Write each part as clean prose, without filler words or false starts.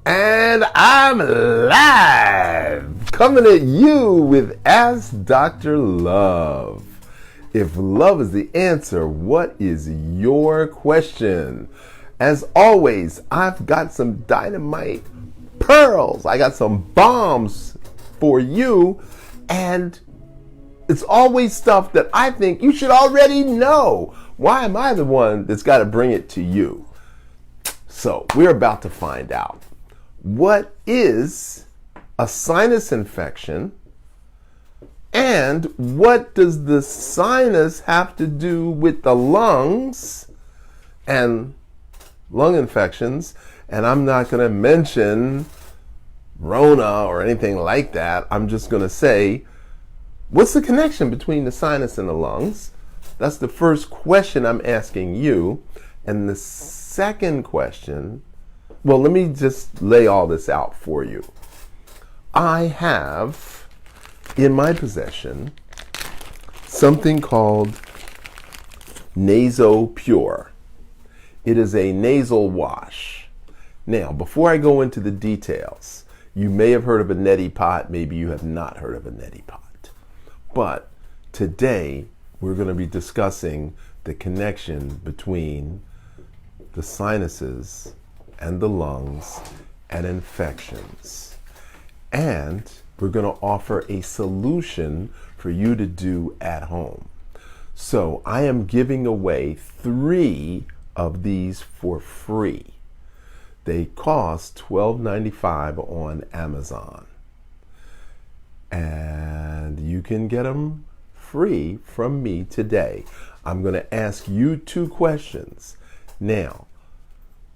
And I'm live, coming at you with Ask Dr. Love. If love is the answer, what is your question? As always, I've got some dynamite pearls. I got some bombs for you, and it's always stuff that I think you should already know. Why am I the one that's got to bring it to you? So we're about to find out. What is a sinus infection, and what does the sinus have to do with the lungs and lung infections? And I'm not going to mention Rona or anything like that. I'm just going to say, what's the connection between the sinus and the lungs? That's the first question I'm asking you. And the second question, well, let me just lay all this out for you. I have in my possession something called Naso Pure. It is a nasal wash. Now, before I go into the details, you may have heard of a neti pot, maybe you have not heard of a neti pot. But today, we're going to be discussing the connection between the sinuses and the lungs and infections. And we're going to offer a solution for you to do at home. So I am giving away 3 of these for free. They cost $12.95 on Amazon. And you can get them free from me today. I'm going to ask you 2 questions. Now,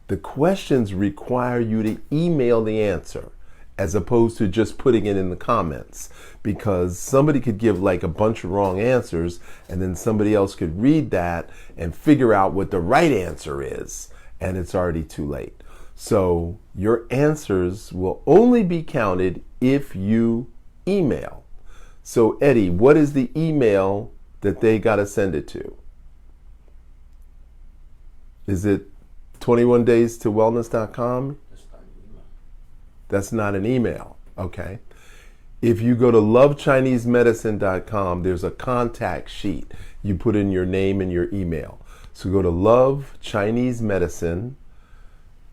the questions require you to email the answer as opposed to just putting it in the comments, because somebody could give like a bunch of wrong answers and then somebody else could read that and figure out what the right answer is, and it's already too late. So your answers will only be counted if you email. So Eddie, what is the email that they got to send it to? Is it 21daystowellness.com? That's not an email. Okay. If you go to lovechinesemedicine.com, there's a contact sheet. You put in your name and your email. So go to Love Chinese Medicine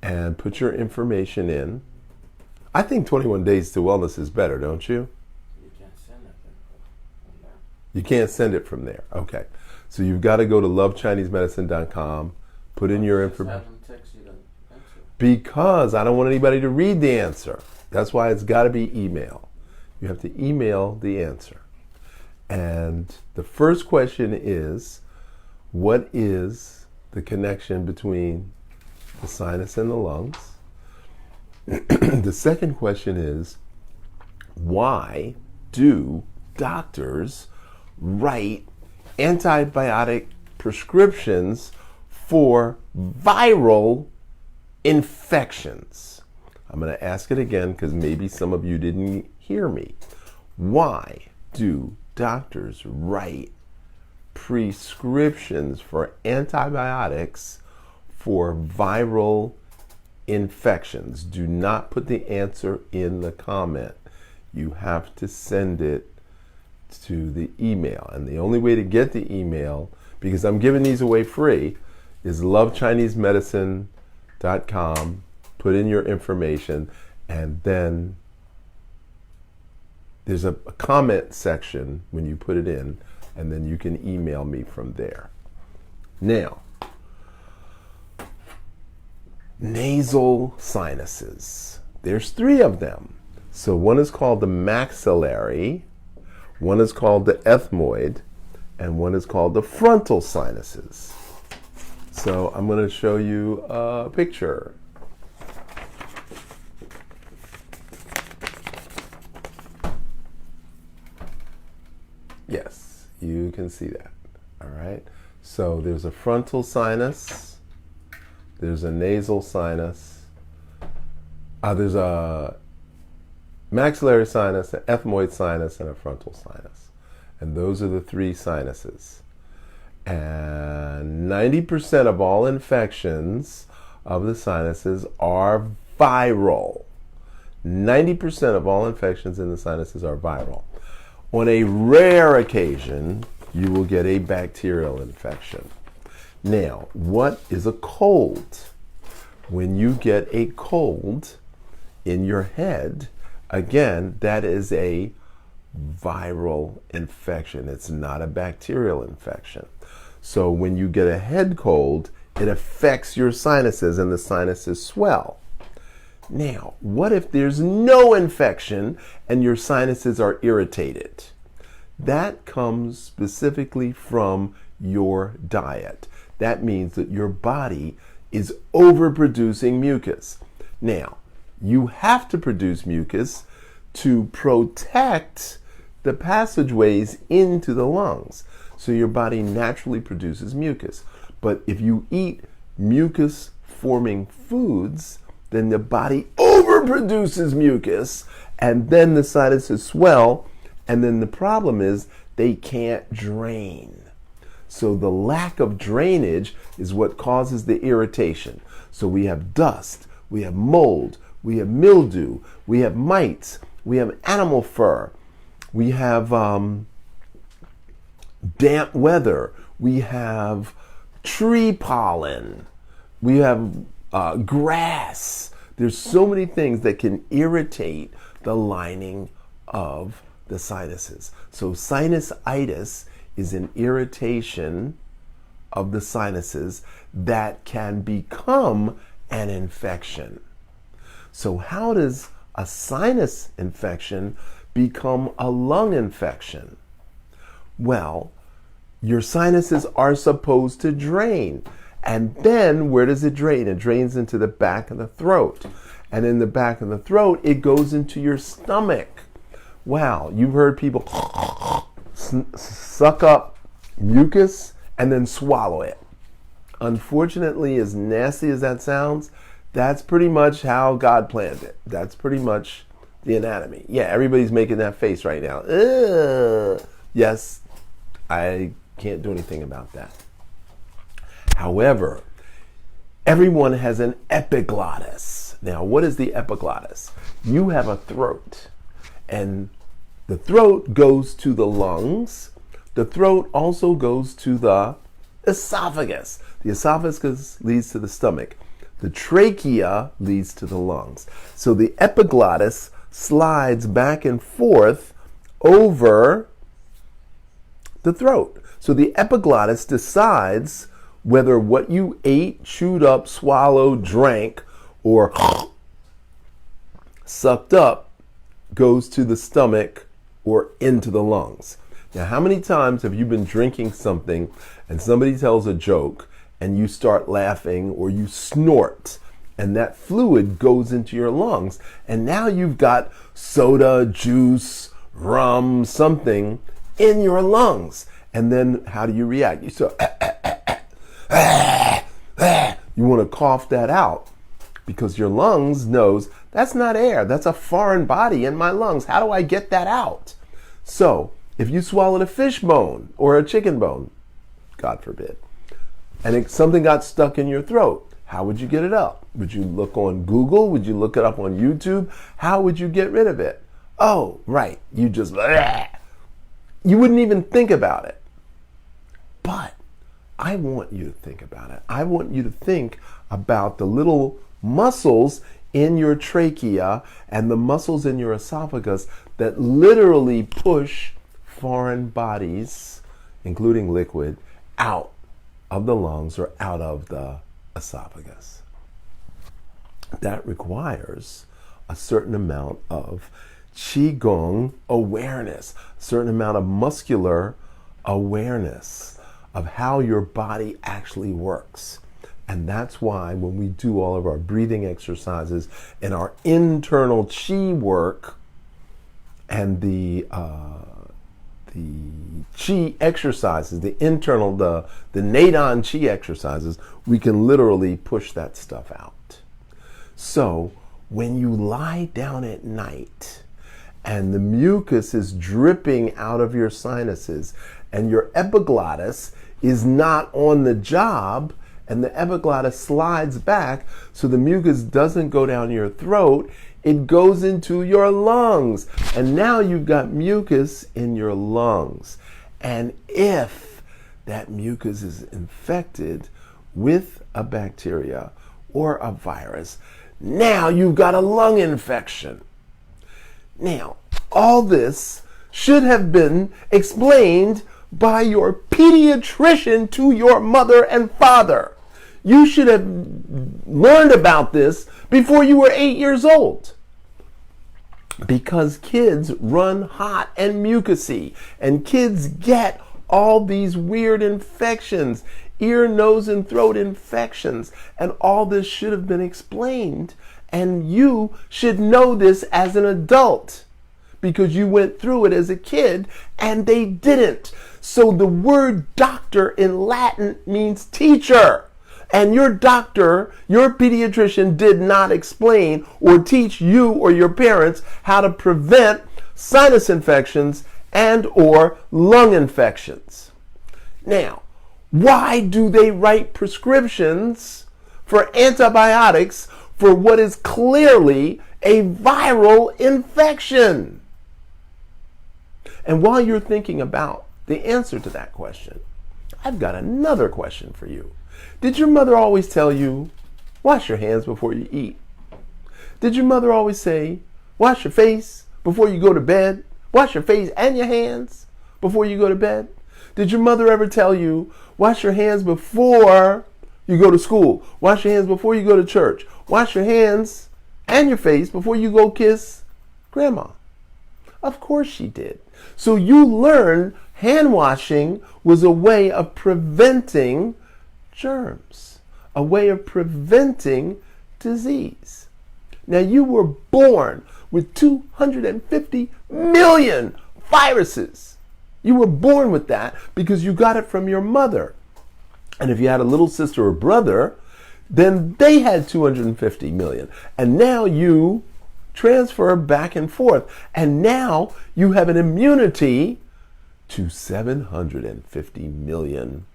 and put your information in. I think 21 Days to Wellness is better, don't you? You can't send it from there. You can't send it from there. Okay. So you've got to go to lovechinesemedicine.com, put in your information. Because I don't want anybody to read the answer. That's why it's got to be email. You have to email the answer. And the first question is, what is the connection between the sinus and the lungs? The second question is, why do doctors write antibiotic prescriptions for viral infections? I'm going to ask it again because maybe some of you didn't hear me. Why do doctors write prescriptions for antibiotics for viral infections? Do not put the answer in the comment. You have to send it to the email. And the only way to get the email, because I'm giving these away free, is lovechinesemedicine.com. Put in your information, and then there's a comment section when you put it in, and then you can email me from there. Now, nasal sinuses. There's 3 of them. So one is called the maxillary, one is called the ethmoid, and one is called the frontal sinuses. So I'm going to show you a picture. Yes, you can see that. All right. So there's a frontal sinus, there's a nasal sinus, there's a maxillary sinus, an ethmoid sinus, and a frontal sinus. And those are the 3 sinuses. And 90% of all infections of the sinuses are viral. 90% of all infections in the sinuses are viral. On a rare occasion, you will get a bacterial infection. Now, what is a cold? When you get a cold in your head, again, that is a viral infection. It's not a bacterial infection. So when you get a head cold, it affects your sinuses and the sinuses swell. Now, what if there's no infection and your sinuses are irritated? That comes specifically from your diet. That means that your body is overproducing mucus. Now, you have to produce mucus to protect the passageways into the lungs. So your body naturally produces mucus. But if you eat mucus-forming foods, then the body overproduces mucus, and then the sinuses swell, and then the problem is they can't drain. So the lack of drainage is what causes the irritation. So we have dust, we have mold, we have mildew, we have mites, we have animal fur, we have damp weather, we have tree pollen, we have grass. There's so many things that can irritate the lining of the sinuses. So sinusitis is an irritation of the sinuses that can become an infection. So how does a sinus infection become a lung infection? Well, your sinuses are supposed to drain. And then where does it drain? It drains into the back of the throat. And in the back of the throat, it goes into your stomach. Wow, you've heard people suck up mucus and then swallow it. Unfortunately, as nasty as that sounds, that's pretty much how God planned it. That's pretty much the anatomy. Yeah, everybody's making that face right now. Ugh. Yes, I can't do anything about that. However, everyone has an epiglottis. Now, what is the epiglottis? You have a throat, and the throat goes to the lungs. The throat also goes to the esophagus. The esophagus leads to the stomach. The trachea leads to the lungs. So the epiglottis slides back and forth over the throat. So the epiglottis decides whether what you ate, chewed up, swallowed, drank, or sucked up goes to the stomach or into the lungs. Now, how many times have you been drinking something and somebody tells a joke and you start laughing or you snort and that fluid goes into your lungs and now you've got soda, juice, rum, something in your lungs. And then how do you react? You start you want to cough that out because your lungs knows that's not air. That's a foreign body in my lungs. How do I get that out? So if you swallowed a fish bone or a chicken bone, God forbid, and something got stuck in your throat, how would you get it up? Would you look on Google? Would you look it up on YouTube? How would you get rid of it? Oh, right. You just, you wouldn't even think about it. But I want you to think about it. I want you to think about the little muscles in your trachea and the muscles in your esophagus that literally push foreign bodies, including liquid, out of the lungs or out of the esophagus. That requires a certain amount of Qigong awareness, a certain amount of muscular awareness of how your body actually works. And that's why when we do all of our breathing exercises and our internal Qi work and the Qi exercises, the Nadan Qi exercises, we can literally push that stuff out. So when you lie down at night and the mucus is dripping out of your sinuses and your epiglottis is not on the job and the epiglottis slides back so the mucus doesn't go down your throat. It goes into your lungs. And now you've got mucus in your lungs. And if that mucus is infected with a bacteria or a virus, now you've got a lung infection. Now, all this should have been explained by your pediatrician to your mother and father. You should have learned about this before you were 8 years old. Because kids run hot and mucousy, and kids get all these weird infections, ear, nose, and throat infections, and all this should have been explained, and you should know this as an adult because you went through it as a kid and they didn't. So the word doctor in Latin means teacher. And your doctor, your pediatrician, did not explain or teach you or your parents how to prevent sinus infections and or lung infections. Now, why do they write prescriptions for antibiotics for what is clearly a viral infection? And while you're thinking about the answer to that question, I've got another question for you. Did your mother always tell you, wash your hands before you eat? Did your mother always say, wash your face before you go to bed? Wash your face and your hands before you go to bed? Did your mother ever tell you, wash your hands before you go to school? Wash your hands before you go to church? Wash your hands and your face before you go kiss grandma? Of course she did. So you learned hand washing was a way of preventing germs, a way of preventing disease. Now you were born with 250 million viruses. You were born with that because you got it from your mother. And if you had a little sister or brother, then they had 250 million. And now you transfer back and forth. And now you have an immunity to 750 million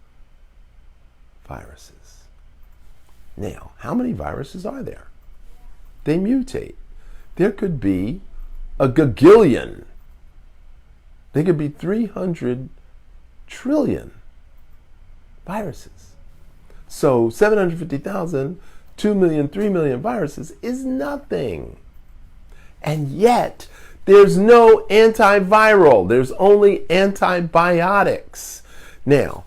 viruses. Now, how many viruses are there? They mutate. There could be a gagillion. There could be 300 trillion viruses. So 750,000, 2 million, 3 million viruses is nothing. And yet, there's no antiviral. There's only antibiotics. Now,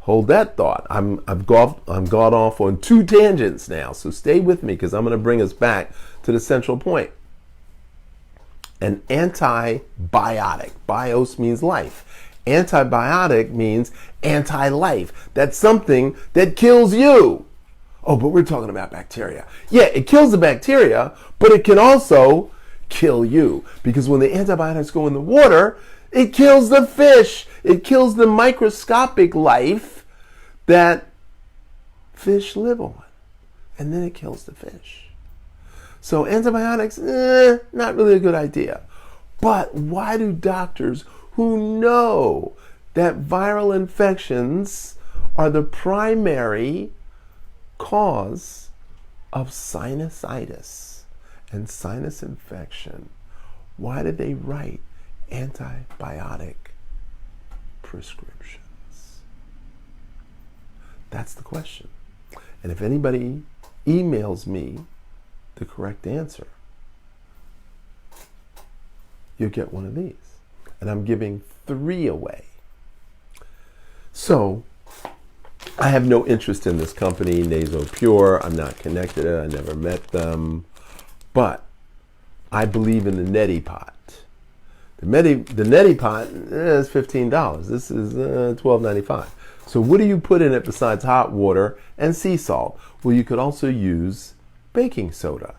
hold that thought. I've gone off on two tangents now, so stay with me because I'm going to bring us back to the central point. An antibiotic. Bios means life. Antibiotic means anti-life. That's something that kills you. Oh, but we're talking about bacteria. Yeah, it kills the bacteria, but it can also kill you. Because when the antibiotics go in the water, it kills the fish. It kills the microscopic life that fish live on. And then it kills the fish. So antibiotics, not really a good idea. But why do doctors who know that viral infections are the primary cause of sinusitis and sinus infection, why did they write antibiotic prescriptions? That's the question. And if anybody emails me the correct answer, you'll get one of these. And I'm giving 3 away. So, I have no interest in this company, NasoPure. I'm not connected. I never met them. But I believe in the neti pot. The neti pot is $15. This is $12.95. So what do you put in it besides hot water and sea salt? Well, you could also use baking soda.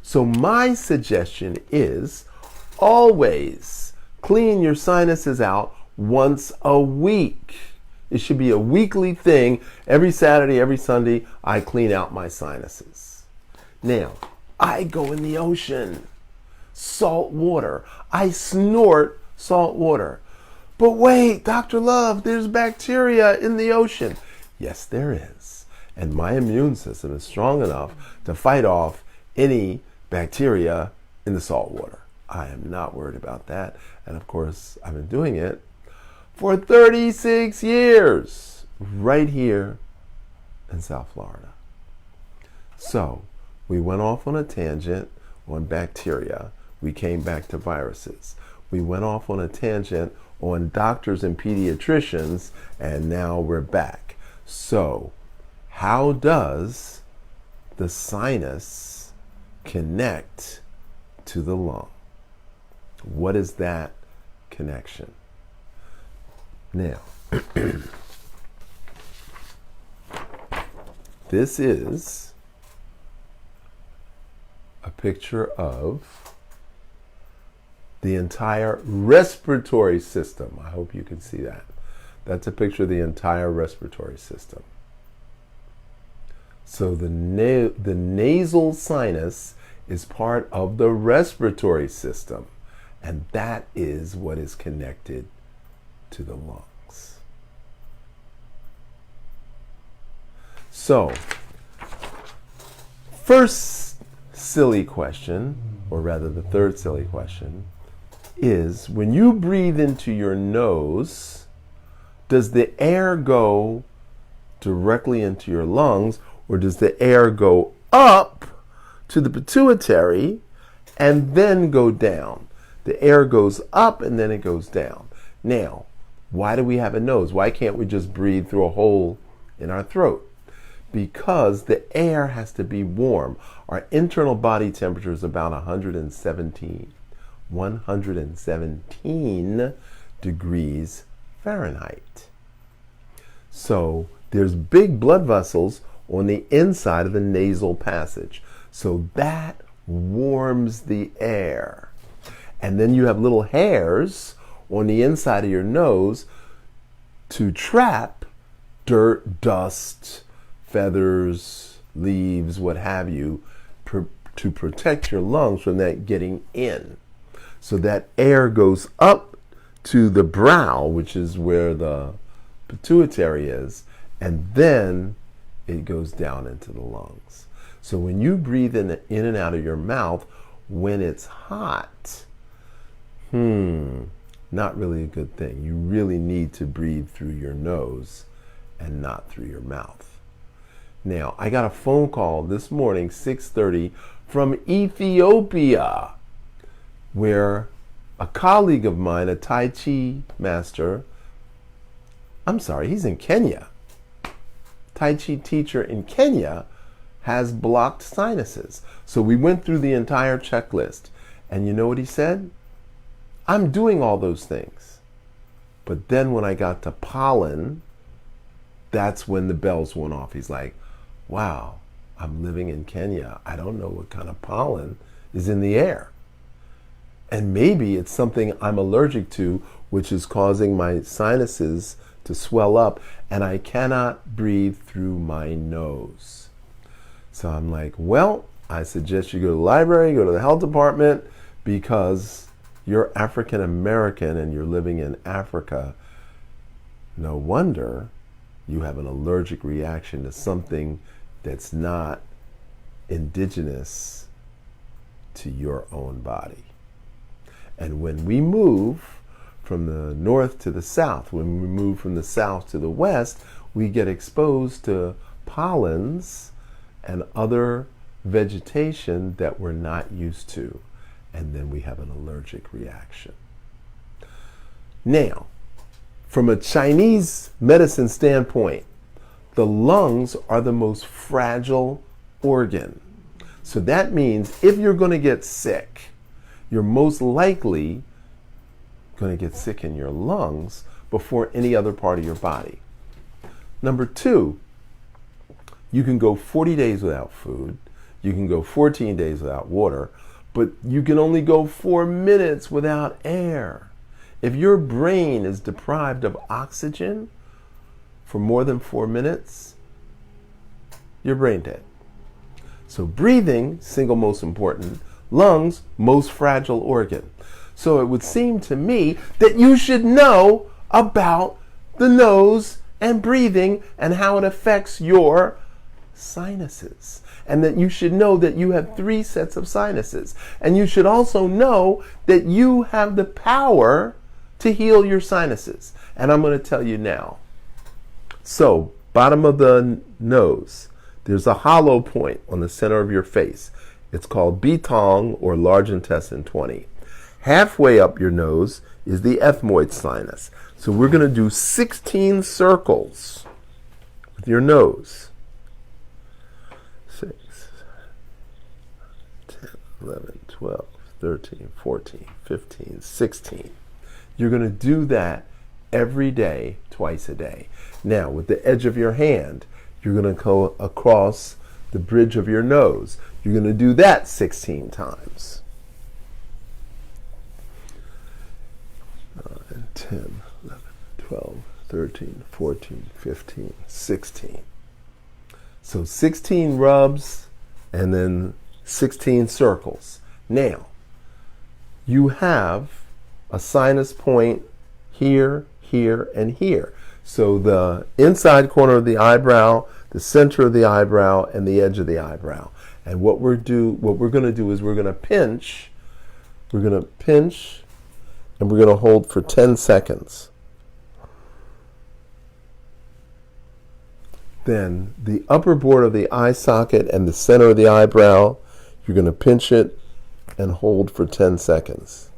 So my suggestion is always clean your sinuses out once a week. It should be a weekly thing. Every Saturday, every Sunday, I clean out my sinuses. Now, I go in the ocean. Salt water. I snort salt water. But wait, Dr. Love, there's bacteria in the ocean. Yes, there is. and my immune system is strong enough to fight off any bacteria in the salt water. I am not worried about that. And of course, I've been doing it for 36 years right here in South Florida. So we went off on a tangent on bacteria. We came back to viruses. We went off on a tangent on doctors and pediatricians, and now we're back. So how does the sinus connect to the lung? What is that connection? Now, this is a picture of the entire respiratory system. I hope you can see that. That's a picture of the entire respiratory system. So the nasal sinus is part of the respiratory system, and that is what is connected to the lungs. So, first silly question, or rather the third silly question, is when you breathe into your nose, does the air go directly into your lungs, or does the air go up to the pituitary and then go down? The air goes up and then it goes down. Now, why do we have a nose? Why can't we just breathe through a hole in our throat? Because the air has to be warm. Our internal body temperature is about 117 degrees Fahrenheit. So there's big blood vessels on the inside of the nasal passage. So that warms the air. And then you have little hairs on the inside of your nose to trap dirt, dust, feathers, leaves, what have you, to protect your lungs from that getting in. So that air goes up to the brow, which is where the pituitary is, and then it goes down into the lungs. So when you breathe in and out of your mouth when it's hot, not really a good thing. You really need to breathe through your nose and not through your mouth. Now, I got a phone call this morning, 6:30, from Ethiopia, where a colleague of mine, a Tai Chi master, he's in Kenya. Tai Chi teacher in Kenya has blocked sinuses. So we went through the entire checklist. And you know what he said? I'm doing all those things. But then when I got to pollen, that's when the bells went off. He's like, wow, I'm living in Kenya. I don't know what kind of pollen is in the air. And maybe it's something I'm allergic to, which is causing my sinuses to swell up, and I cannot breathe through my nose. So I'm like, well, I suggest you go to the library, go to the health department, because you're African American and you're living in Africa. No wonder you have an allergic reaction to something that's not indigenous to your own body. And when we move from the north to the south, when we move from the south to the west, we get exposed to pollens and other vegetation that we're not used to. And then we have an allergic reaction. Now, from a Chinese medicine standpoint, the lungs are the most fragile organ. So that means if you're going to get sick, you're most likely going to get sick in your lungs before any other part of your body. Number two, you can go 40 days without food. You can go 14 days without water, but you can only go 4 minutes without air. If your brain is deprived of oxygen for more than 4 minutes, you're brain dead. So breathing, single most important. Lungs, most fragile organ. So it would seem to me that you should know about the nose and breathing and how it affects your sinuses, and that you should know that you have 3 sets of sinuses. And you should also know that you have the power to heal your sinuses. And I'm going to tell you now. So, bottom of the nose, there's a hollow point on the center of your face. It's called Bitong, or large intestine 20. Halfway up your nose is the ethmoid sinus. So we're going to do 16 circles with your nose. 6, 10, 11, 12, 13, 14, 15, 16. You're going to do that every day, twice a day. Now, with the edge of your hand, you're going to go across the bridge of your nose. You're going to do that 16 times. 9, 10, 11, 12, 13, 14, 15, 16. So 16 rubs and then 16 circles. Now, you have a sinus point here, here, and here. So the inside corner of the eyebrow, the center of the eyebrow, and the edge of the eyebrow. And what we're going to do is we're going to pinch. We're going to pinch, and we're going to hold for 10 seconds. Then the upper border of the eye socket and the center of the eyebrow, you're going to pinch it and hold for 10 seconds.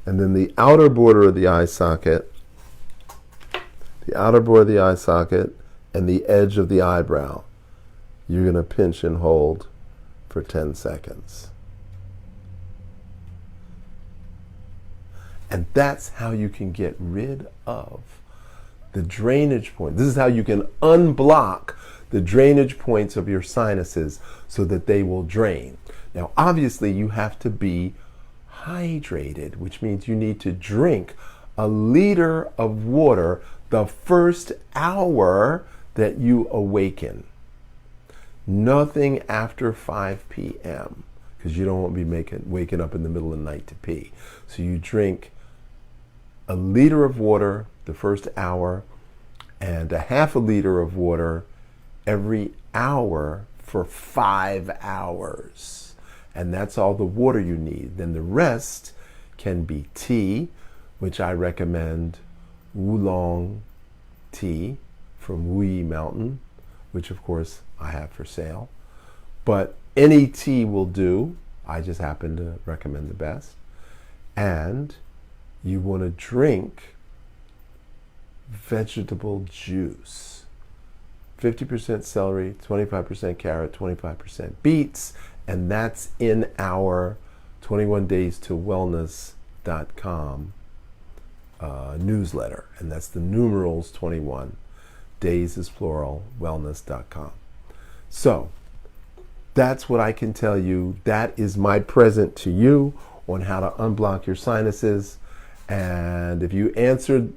And then the outer border of the eye socket, and the edge of the eyebrow, you're going to pinch and hold for 10 seconds. And that's how you can get rid of the drainage point. This is how you can unblock the drainage points of your sinuses so that they will drain. Now, obviously, you have to be hydrated, which means you need to drink a liter of water the first hour that you awaken. Nothing after 5 p.m. because you don't want to be waking up in the middle of the night to pee. So you drink a liter of water the first hour and a half a liter of water every hour for 5 hours. And that's all the water you need. Then the rest can be tea, which I recommend oolong tea from Wuyi Mountain, which of course I have for sale. But any tea will do. I just happen to recommend the best. And you want to drink vegetable juice. 50% celery, 25% carrot, 25% beets, and that's in our 21days2wellness.com newsletter. And that's the numerals 21. Days is plural, wellness.com. So that's what I can tell you. That is my present to you on how to unblock your sinuses. And if you answered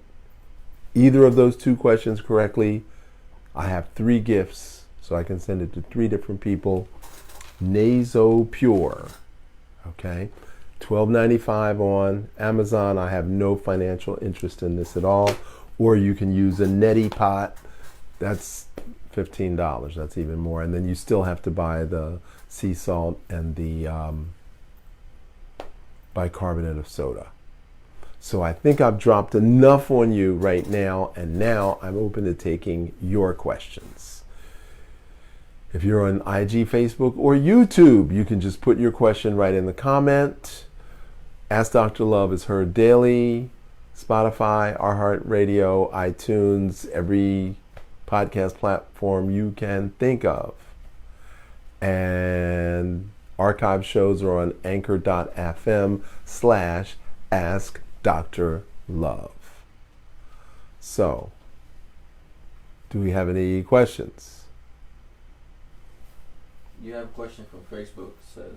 either of those 2 questions correctly, I have 3 gifts, so I can send it to 3 different people. Naso Pure, okay? $12.95 on Amazon. I have no financial interest in this at all. Or you can use a neti pot. That's $15. That's even more. And then you still have to buy the sea salt and the bicarbonate of soda. So I think I've dropped enough on you right now, and now I'm open to taking your questions. If you're on IG, Facebook, or YouTube, you can just put your question right in the comment. Ask Dr. Love is heard daily, Spotify, iHeartRadio, iTunes, every podcast platform you can think of. And archive shows are on anchor.fm/ask Dr. Love. So, do we have any questions? You have a question from Facebook. It says,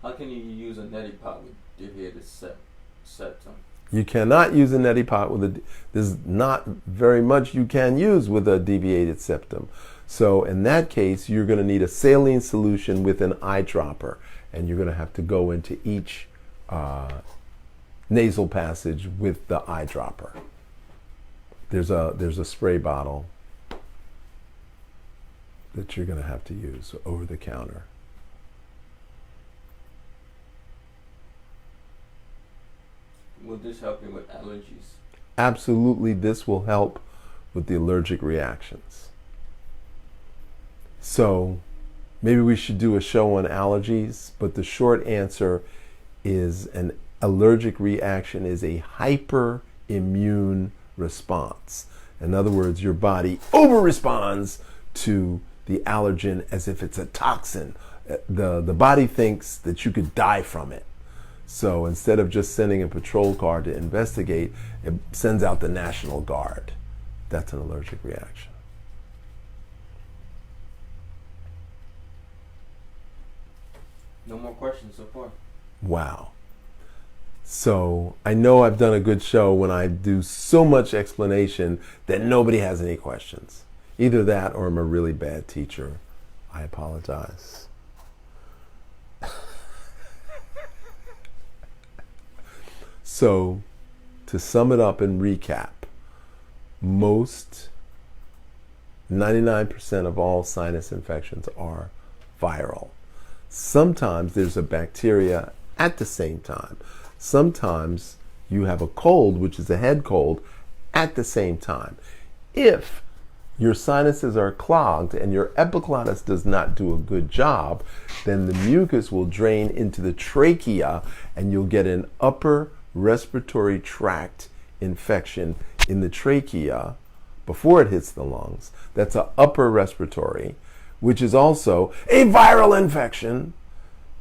how can you use a neti pot with deviated septum? You cannot use a neti pot with there's not very much you can use with a deviated septum. So in that case, you're going to need a saline solution with an eyedropper, and you're going to have to go into each nasal passage with the eyedropper. There's a spray bottle that you're going to have to use over the counter. Will this help you with allergies? Absolutely, this will help with the allergic reactions. So maybe we should do a show on allergies, but the short answer is an allergic reaction is a hyperimmune response. In other words, your body over-responds to the allergen as if it's a toxin. The body thinks that you could die from it. So instead of just sending a patrol car to investigate, it sends out the National Guard. That's an allergic reaction. No more questions so far. Wow. So I know I've done a good show when I do so much explanation that nobody has any questions. Either that or I'm a really bad teacher. I apologize. So to sum it up and recap, most 99% of all sinus infections are viral. Sometimes there's a bacteria at the same time. Sometimes you have a cold, which is a head cold, at the same time. If your sinuses are clogged and your epiglottis does not do a good job, then the mucus will drain into the trachea and you'll get an upper respiratory tract infection in the trachea before it hits the lungs. That's an upper respiratory, which is also a viral infection.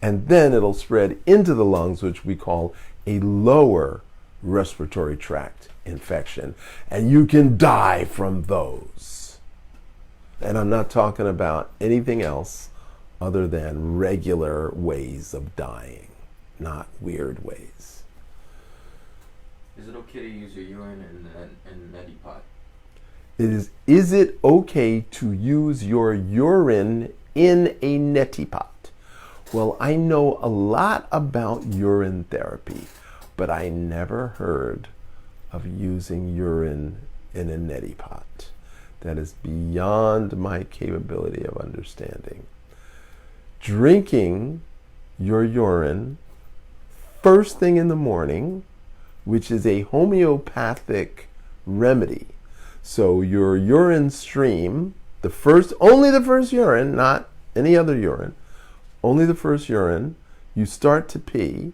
And then it'll spread into the lungs, which we call a lower respiratory tract infection. And you can die from those. And I'm not talking about anything else other than regular ways of dying, not weird ways. Is it okay to use your urine in a neti pot? Is it okay to use your urine in a neti pot? Well, I know a lot about urine therapy, but I never heard of using urine in a neti pot. That is beyond my capability of understanding. Drinking your urine first thing in the morning, which is a homeopathic remedy. So your urine stream, only the first urine, not any other urine, only the first urine, you start to pee,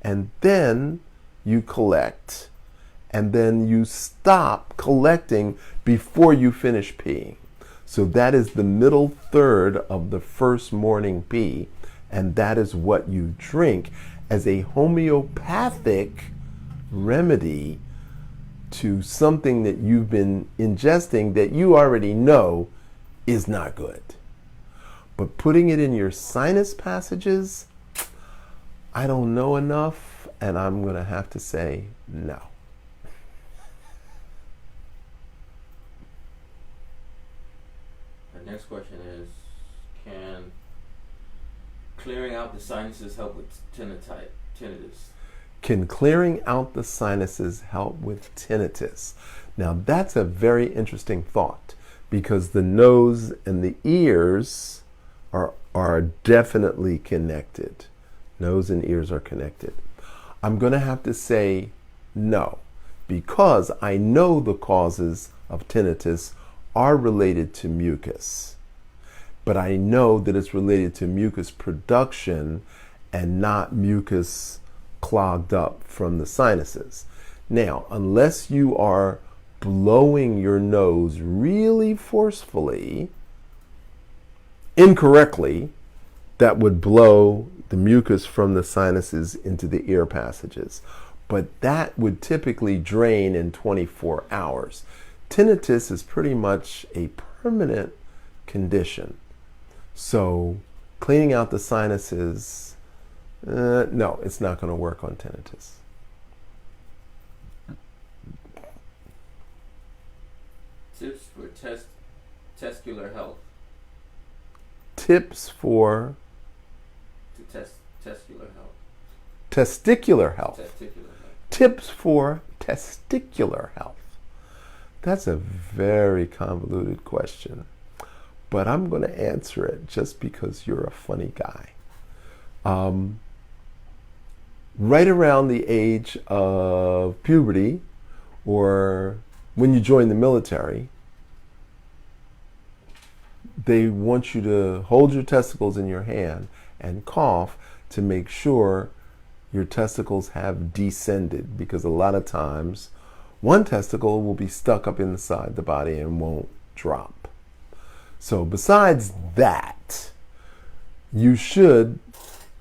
and then you collect, and then you stop collecting before you finish peeing. So that is the middle third of the first morning pee, and that is what you drink as a homeopathic remedy to something that you've been ingesting that you already know is not good. But putting it in your sinus passages, I don't know enough, and I'm going to have to say no. The next question is, can clearing out the sinuses help with tinnitus? Can clearing out the sinuses help with tinnitus? Now that's a very interesting thought, because the nose and the ears are definitely connected. Nose and ears are connected. I'm going to have to say no, because I know the causes of tinnitus are related to mucus. But I know that it's related to mucus production and not mucus clogged up from the sinuses. Now, unless you are blowing your nose really forcefully, incorrectly, that would blow the mucus from the sinuses into the ear passages. But that would typically drain in 24 hours. Tinnitus is pretty much a permanent condition. So cleaning out the sinuses, no, it's not going to work on tinnitus. Tips for testicular health. Tips for Testicular health. testicular health. Testicular health. Tips for testicular health. That's a very convoluted question, but I'm going to answer it just because you're a funny guy. Right around the age of puberty, or when you join the military, they want you to hold your testicles in your hand and cough to make sure your testicles have descended, because a lot of times one testicle will be stuck up inside the body and won't drop. So besides that, you should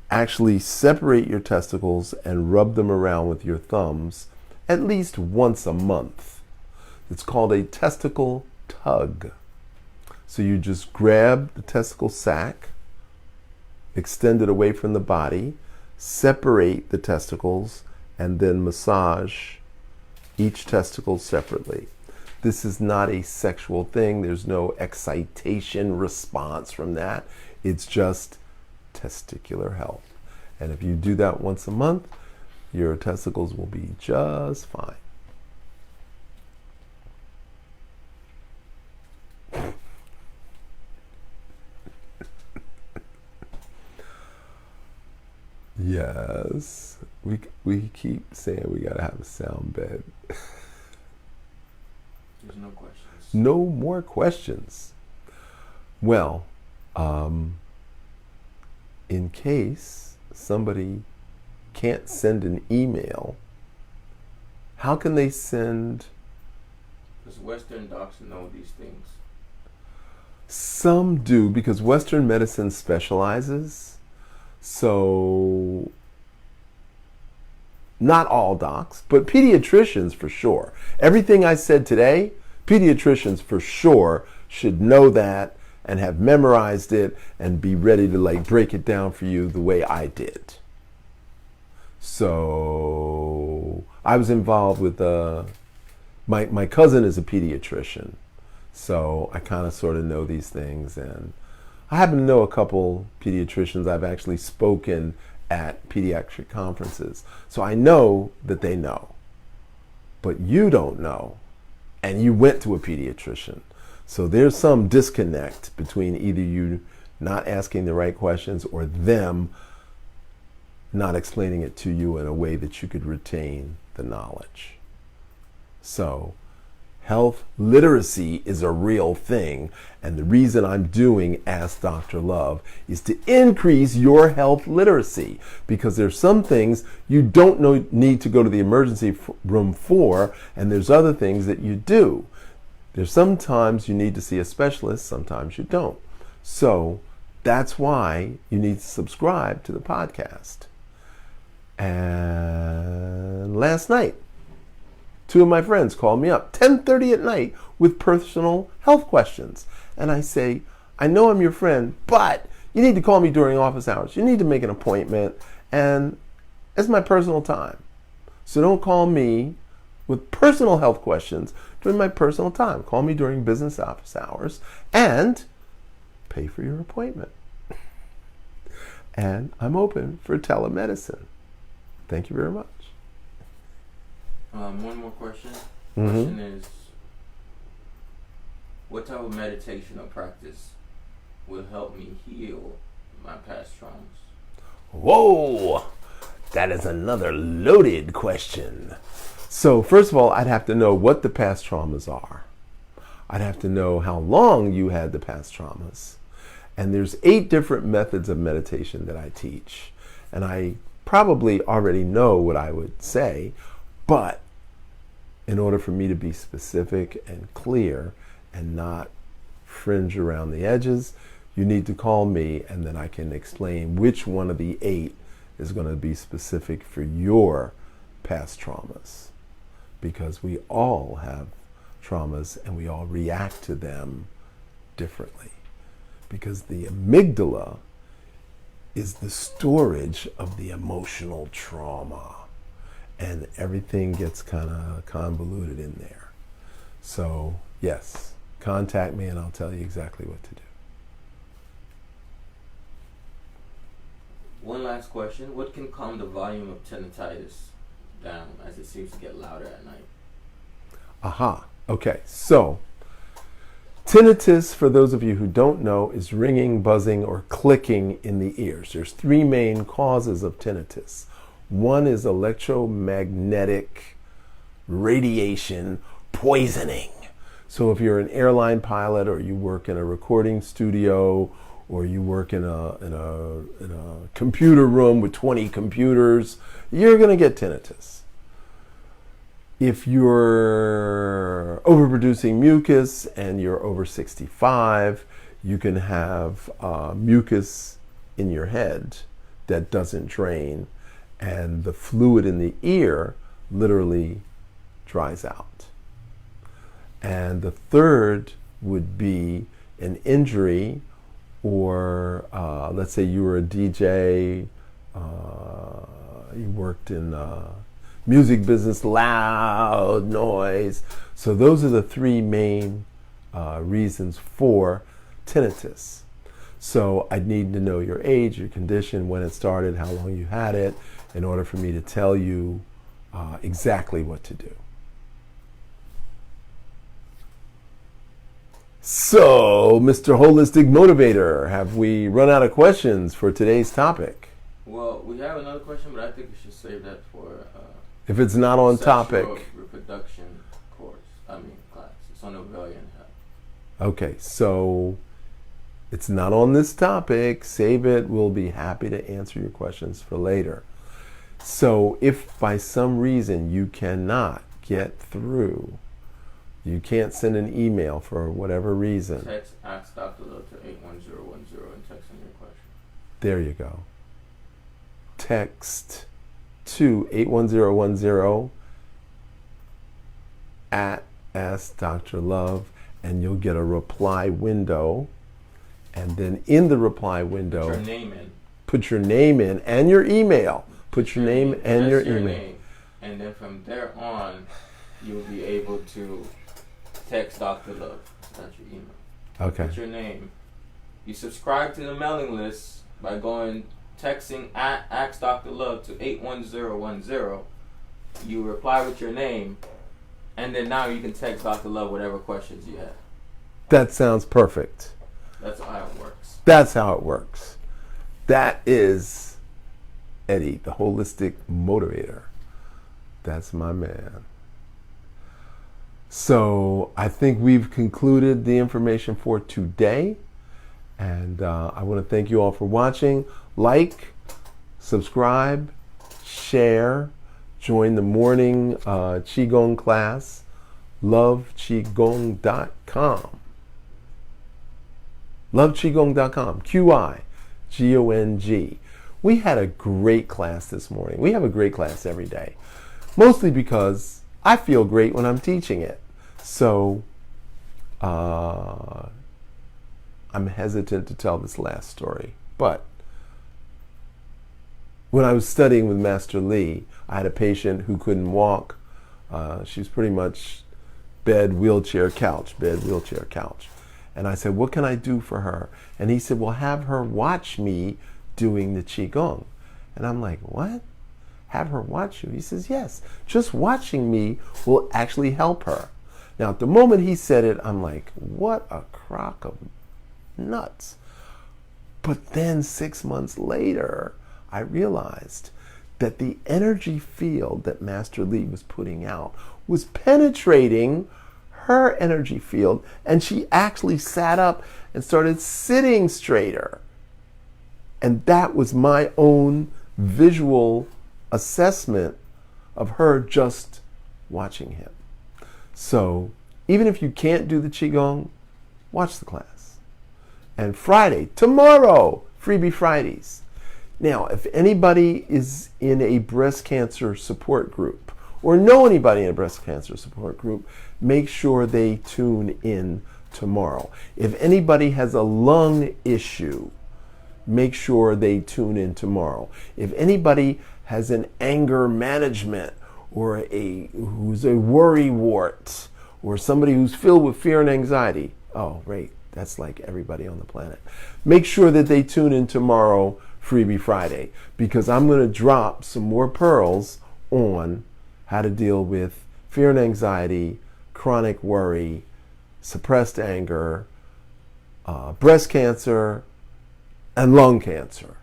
actually separate your testicles and rub them around with your thumbs at least once a month. It's called a testicle tug. So you just grab the testicle sac, extend it away from the body, separate the testicles, and then massage each testicle separately. This is not a sexual thing. There's no excitation response from that. It's just testicular health. And if you do that once a month, your testicles will be just fine. Yes, we keep saying we gotta have a sound bed. There's no questions. No more questions. Well, in case somebody can't send an email, how can they send? Because Western docs know these things. Some do, because Western medicine specializes. So, not all docs, but pediatricians for sure. Everything I said today, pediatricians for sure should know that and have memorized it and be ready to break it down for you the way I did. So, I was involved with my cousin is a pediatrician, so I kind of sort of know these things, and I happen to know a couple pediatricians. I've actually spoken at pediatric conferences. So I know that they know. But you don't know. And you went to a pediatrician. So there's some disconnect between either you not asking the right questions or them not explaining it to you in a way that you could retain the knowledge. So health literacy is a real thing, and the reason I'm doing Ask Dr. Love is to increase your health literacy, because there's some things you don't need to go to the emergency room for, and there's other things that you do. There's sometimes you need to see a specialist, sometimes you don't. So that's why you need to subscribe to the podcast. And last night, two of my friends called me up 10:30 at night with personal health questions. And I say, I know I'm your friend, but you need to call me during office hours. You need to make an appointment, and it's my personal time. So don't call me with personal health questions during my personal time. Call me during business office hours and pay for your appointment. And I'm open for telemedicine. Thank you very much. One more question. Question is, what type of meditation or practice will help me heal my past traumas? Whoa, that is another loaded question. So first of all, I'd have to know what the past traumas are. I'd have to know how long you had the past traumas. And there's 8 different methods of meditation that I teach. And I probably already know what I would say, but in order for me to be specific and clear and not fringe around the edges, you need to call me, and then I can explain which one of the 8 is going to be specific for your past traumas. Because we all have traumas and we all react to them differently. Because the amygdala is the storage of the emotional trauma. And everything gets kind of convoluted in there. So, yes, contact me and I'll tell you exactly what to do. One last question. What can calm the volume of tinnitus down as it seems to get louder at night. Aha. Okay. So, tinnitus, for those of you who don't know, is ringing, buzzing, or clicking in the ears. There's three main causes of tinnitus. One is electromagnetic radiation poisoning. So if you're an airline pilot, or you work in a recording studio, or you work in a computer room with 20 computers, you're going to get tinnitus. If you're overproducing mucus and you're over 65, you can have mucus in your head that doesn't drain, and the fluid in the ear literally dries out. And the third would be an injury, or let's say you were a DJ, you worked in music business, loud noise. So those are the three main reasons for tinnitus. So I'd need to know your age, your condition, when it started, how long you had it, in order for me to tell you exactly what to do. So, Mr. Holistic Motivator, have we run out of questions for today's topic? Well, we have another question, but I think we should save that for if it's not on topic. Reproduction class. It's on ovarian health. Okay, so it's not on this topic. Save it. We'll be happy to answer your questions for later. So if by some reason you cannot get through, you can't send an email for whatever reason, text Ask Dr. Love to 81010 and text in your question. There you go. Text to 81010 at Ask Dr. Love, and you'll get a reply window. And then in the reply window, put your name in. Put your name in and your email. Put your name and your email. Name. And then from there on, you'll be able to text Dr. Love. That's your email. Okay. Put your name. You subscribe to the mailing list by texting at Ask Dr. Love to 81010. You reply with your name, and then now you can text Dr. Love whatever questions you have. That sounds perfect. That's how it works. That's how it works. That is Eddie, the Holistic Motivator. That's my man. So I think we've concluded the information for today. And I want to thank you all for watching. Like, subscribe, share, join the morning Qigong class, loveqigong.com. loveqigong.com, QIGONG. We had a great class this morning. We have a great class every day, mostly because I feel great when I'm teaching it. So I'm hesitant to tell this last story, but when I was studying with Master Lee, I had a patient who couldn't walk. She was pretty much bed, wheelchair, couch. And I said, what can I do for her? And he said, well, have her watch me doing the Qigong. And I'm like, what? Have her watch you? He says, yes. Just watching me will actually help her. Now, at the moment he said it, I'm like, what a crock of nuts. But then 6 months later, I realized that the energy field that Master Lee was putting out was penetrating her energy field, and she actually sat up and started sitting straighter. And that was my own visual assessment of her just watching him. So even if you can't do the Qigong, watch the class. And Friday, tomorrow, Freebie Fridays. Now, if anybody is in a breast cancer support group or know anybody in a breast cancer support group, make sure they tune in tomorrow. If anybody has a lung issue, make sure they tune in tomorrow. If anybody has an anger management or who's a worry wart or somebody who's filled with fear and anxiety, oh, right, that's like everybody on the planet. Make sure that they tune in tomorrow, Freebie Friday, because I'm going to drop some more pearls on how to deal with fear and anxiety, chronic worry, suppressed anger, breast cancer, and lung cancer.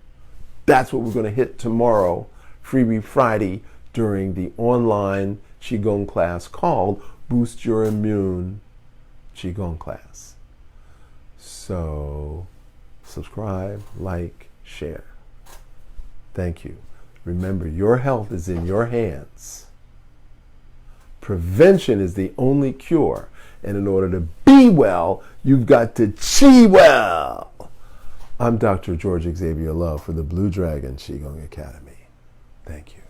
That's what we're going to hit tomorrow, Freebie Friday, during the online Qigong class called Boost Your Immune Qigong class. So subscribe, like, share. Thank you. Remember, your health is in your hands. Prevention is the only cure. And in order to be well, you've got to chi well. I'm Dr. George Xavier Love for the Blue Dragon Qigong Academy. Thank you.